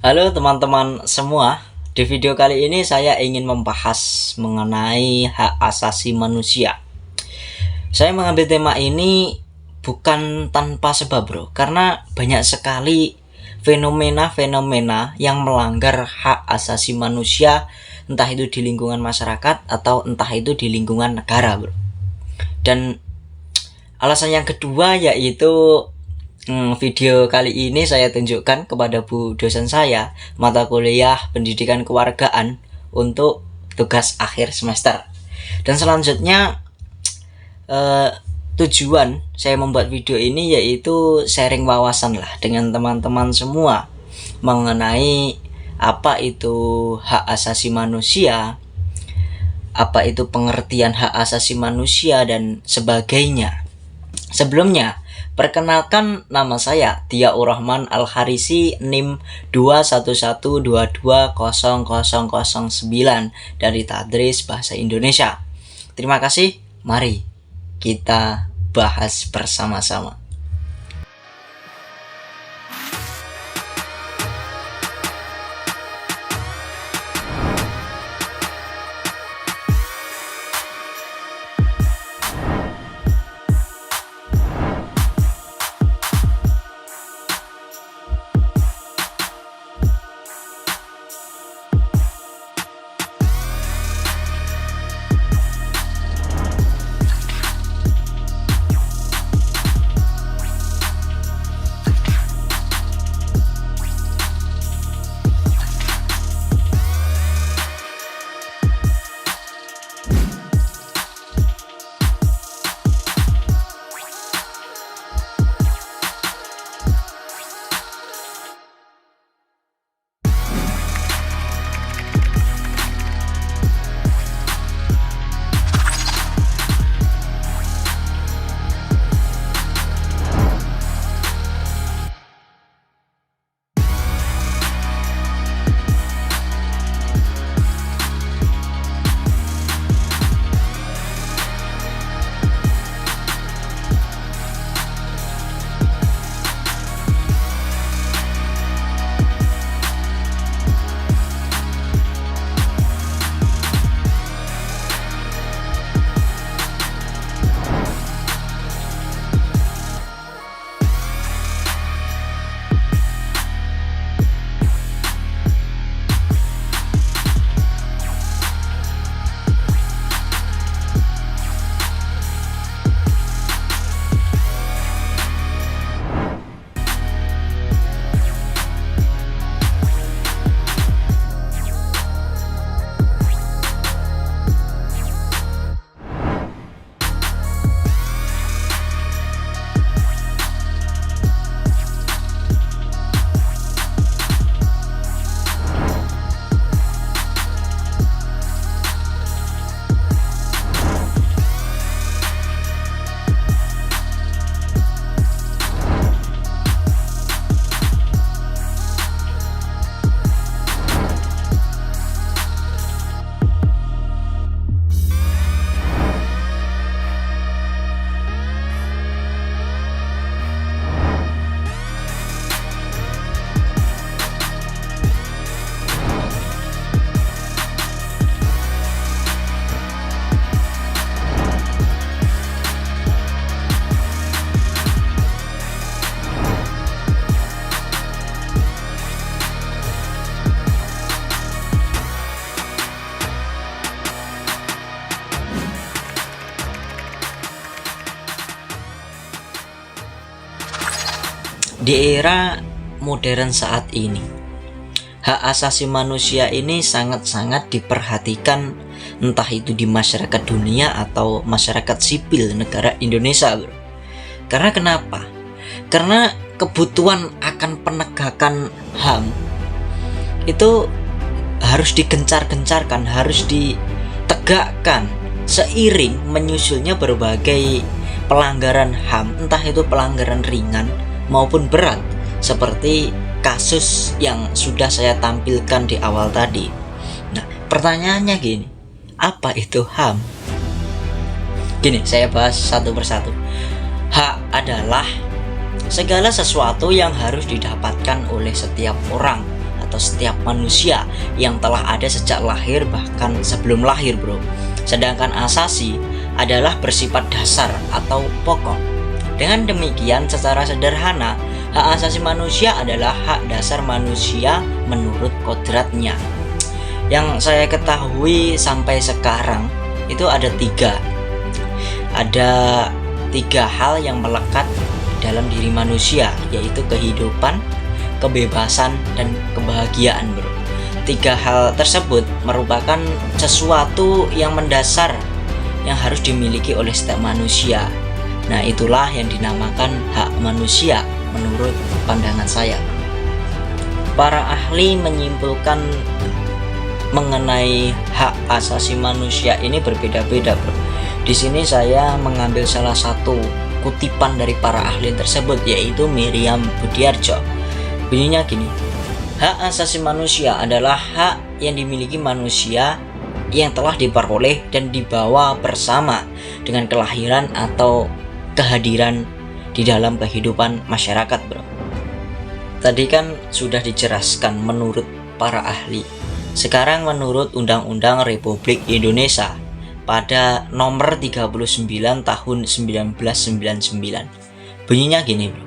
Halo teman-teman semua, di video kali ini saya ingin membahas mengenai hak asasi manusia. Saya mengambil tema ini bukan tanpa sebab bro, karena banyak sekali fenomena-fenomena yang melanggar hak asasi manusia, entah itu di lingkungan masyarakat atau entah itu di lingkungan negara bro. Dan alasan yang kedua yaitu video kali ini saya tunjukkan kepada Bu dosen saya mata kuliah pendidikan kewargaan untuk tugas akhir semester. Dan selanjutnya tujuan saya membuat video ini yaitu sharing wawasan lah dengan teman-teman semua mengenai apa itu hak asasi manusia, apa itu pengertian hak asasi manusia dan sebagainya. Sebelumnya, perkenalkan, nama saya Diaur Rahman Al-Harisi, NIM 211220009 dari Tadris Bahasa Indonesia. Terima kasih, mari kita bahas bersama-sama. Di era modern saat ini, hak asasi manusia ini sangat-sangat diperhatikan, entah itu di masyarakat dunia atau masyarakat sipil negara Indonesia bro. Karena kenapa? Karena kebutuhan akan penegakan HAM itu harus digencar-gencarkan, harus ditegakkan seiring menyusulnya berbagai pelanggaran HAM, entah itu pelanggaran ringan maupun berat, seperti kasus yang sudah saya tampilkan di awal tadi. Nah, pertanyaannya gini, apa itu HAM? Gini, saya bahas satu persatu. Hak adalah segala sesuatu yang harus didapatkan oleh setiap orang atau setiap manusia yang telah ada sejak lahir bahkan sebelum lahir, bro. Sedangkan asasi adalah bersifat dasar atau pokok. Dengan demikian, secara sederhana, hak asasi manusia adalah hak dasar manusia menurut kodratnya. Yang saya ketahui sampai sekarang itu ada tiga hal yang melekat dalam diri manusia, yaitu kehidupan, kebebasan, dan kebahagiaan, bro. Tiga hal tersebut merupakan sesuatu yang mendasar yang harus dimiliki oleh setiap manusia. Nah, itulah yang dinamakan hak manusia menurut pandangan saya. Para ahli menyimpulkan mengenai hak asasi manusia ini berbeda-beda, bro. Di sini saya mengambil salah satu kutipan dari para ahli tersebut, yaitu Miriam Budiarjo. Bunyinya gini: hak asasi manusia adalah hak yang dimiliki manusia yang telah diperoleh dan dibawa bersama dengan kelahiran atau kehadiran di dalam kehidupan masyarakat, bro. Tadi kan sudah dijelaskan menurut para ahli. Sekarang menurut Undang-Undang Republik Indonesia pada nomor 39 tahun 1999. Bunyinya gini, bro.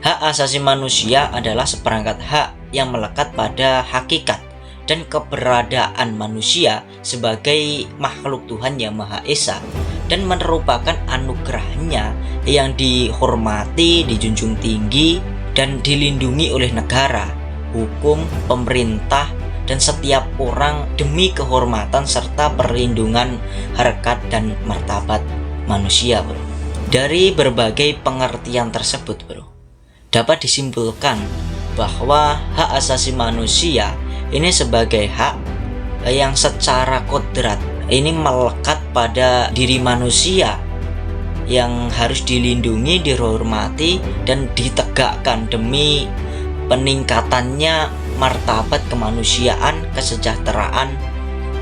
Hak asasi manusia adalah seperangkat hak yang melekat pada hakikat dan keberadaan manusia sebagai makhluk Tuhan Yang Maha Esa, dan merupakan anugerahnya yang dihormati, dijunjung tinggi, dan dilindungi oleh negara, hukum, pemerintah, dan setiap orang demi kehormatan serta perlindungan harkat dan martabat manusia, bro. Dari berbagai pengertian tersebut, bro, dapat disimpulkan bahwa hak asasi manusia ini sebagai hak yang secara kodrat ini melekat pada diri manusia yang harus dilindungi, dihormati, dan ditegakkan demi peningkatannya martabat kemanusiaan, kesejahteraan,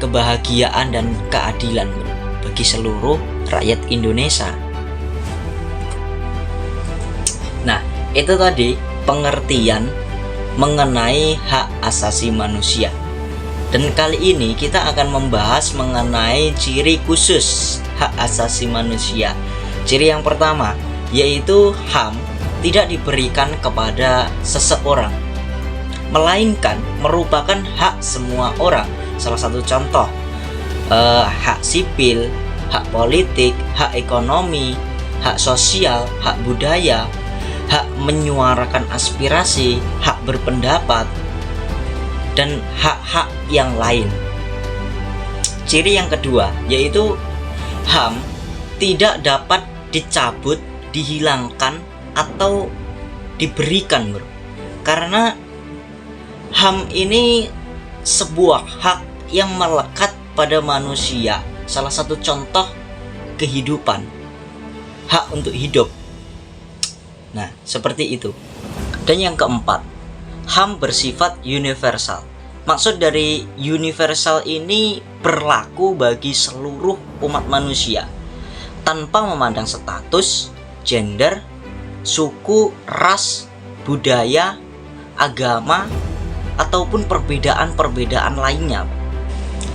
kebahagiaan, dan keadilan bagi seluruh rakyat Indonesia. Nah, itu tadi pengertian mengenai hak asasi manusia. Dan kali ini kita akan membahas mengenai ciri khusus hak asasi manusia. Ciri yang pertama yaitu HAM tidak diberikan kepada seseorang, melainkan merupakan hak semua orang. Salah satu contoh hak sipil, hak politik, hak ekonomi, hak sosial, hak budaya, hak menyuarakan aspirasi, hak berpendapat, dan hak-hak yang lain. Ciri yang kedua yaitu HAM tidak dapat dicabut, dihilangkan, atau diberikan, bro. Karena HAM ini sebuah hak yang melekat pada manusia. Salah satu contoh kehidupan, hak untuk hidup. Nah, seperti itu. Dan yang keempat, HAM bersifat universal. Maksud dari universal ini berlaku bagi seluruh umat manusia tanpa memandang status, gender, suku, ras, budaya, agama, ataupun perbedaan-perbedaan lainnya.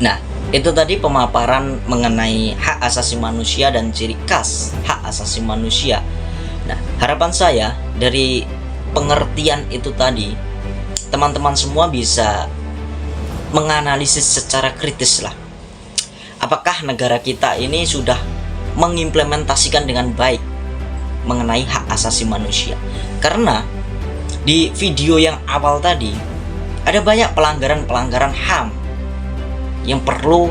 Nah, itu tadi pemaparan mengenai hak asasi manusia dan ciri khas hak asasi manusia. Nah, harapan saya dari pengertian itu tadi, teman-teman semua bisa menganalisis secara kritis lah. Apakah negara kita ini sudah mengimplementasikan dengan baik mengenai hak asasi manusia? Karena di video yang awal tadi ada banyak pelanggaran-pelanggaran HAM yang perlu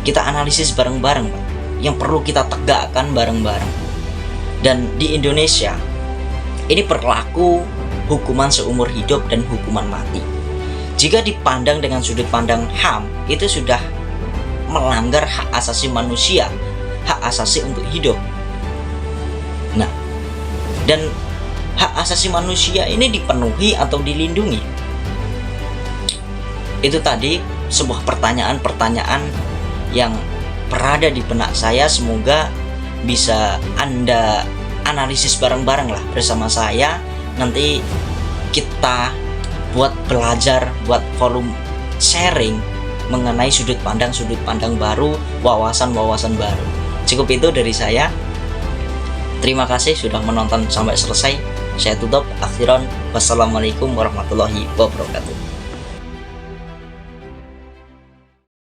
kita analisis bareng-bareng, yang perlu kita tegakkan bareng-bareng. Dan di Indonesia ini berlaku hukuman seumur hidup dan hukuman mati. Jika dipandang dengan sudut pandang HAM, itu sudah melanggar hak asasi manusia, hak asasi untuk hidup. Nah, dan hak asasi manusia ini dipenuhi atau dilindungi? Itu tadi sebuah pertanyaan-pertanyaan yang berada di benak saya. Semoga bisa Anda analisis bareng-bareng lah bersama saya. Nanti kita buat belajar, buat volume sharing mengenai sudut pandang baru, wawasan baru. Cukup itu dari saya. Terima kasih sudah menonton sampai selesai. Saya tutup. Akhiran, wassalamualaikum warahmatullahi wabarakatuh.